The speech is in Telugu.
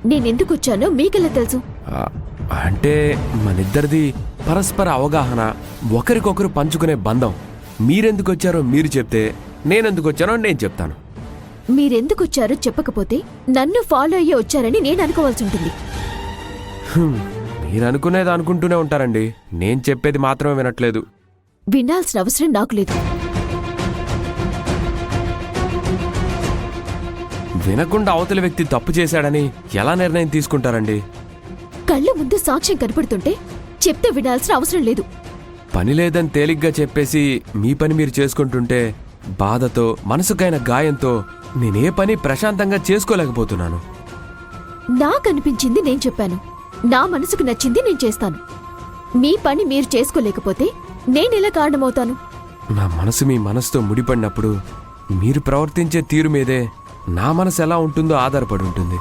నేనెందుకొచ్చానో మీకెలా తెలుసు? అంటే మనిద్దరిది పరస్పర అవగాహన, ఒకరికొకరు పంచుకునే బంధం. మీరెందుకొచ్చారో మీరు చెప్తే, నేనెందుకొచ్చానో నేను చెప్తాను. మీరెందుకొచ్చారో చెప్పకపోతే నన్ను ఫాలో అయ్యే వచ్చారని నేను అనుకోవాల్సి ఉంటుంది. మీరు అనుకునేది అనుకుంటూనే ఉంటారండి. నేను చెప్పేది మాత్రమే వినట్లేదు. వినాల్సిన అవసరం నాకు లేదు. వినకుండా అవతలి వ్యక్తి తప్పు చేశాడని ఎలా నిర్ణయం తీసుకుంటారండి? కళ్ళ ముందు సాక్ష్యం కనపడుతుంటే చెప్తే వినాల్సిన అవసరం లేదు. పని లేదని తేలిగ్గా చెప్పేసి మీ పని మీరు చేసుకుంటుంటే బాధతో, మనసుకైన గాయంతో నేనే పని ప్రశాంతంగా చేసుకోలేకపోతున్నాను. నాకనిపించింది నేను చెప్పాను. నా మనసుకు నచ్చింది నేను చేస్తాను. మీ పని మీరు చేసుకోలేకపోతే నేనెలా కారణమవుతాను? నా మనసు మీ మనసుతో ముడిపడినప్పుడు మీరు ప్రవర్తించే తీరు మీదే నా మనసు ఎలా ఉంటుందో ఆధారపడి ఉంటుంది.